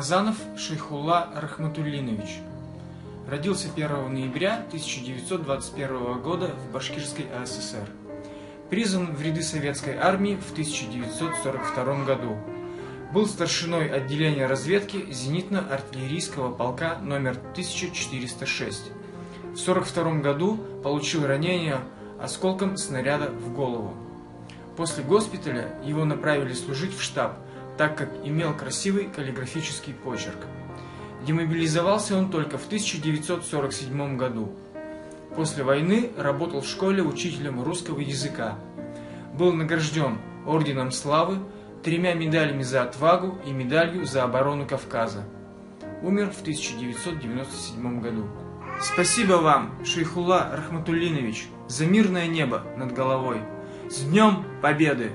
Рамазанов Шейхулла Рахматуллинович. Родился 1 ноября 1921 года в Башкирской АССР. Призван в ряды советской армии в 1942 году. Был старшиной отделения разведки зенитно-артиллерийского полка номер 1406. В 1942 году получил ранение осколком снаряда в голову. После госпиталя его направили служить в штаб, так как имел красивый каллиграфический почерк. Демобилизовался он только в 1947 году. После войны работал в школе учителем русского языка. Был награжден Орденом Славы, 3 медалями за отвагу и медалью за оборону Кавказа. Умер в 1997 году. Спасибо вам, Шейхулла Рахматуллинович, за мирное небо над головой. С Днем Победы!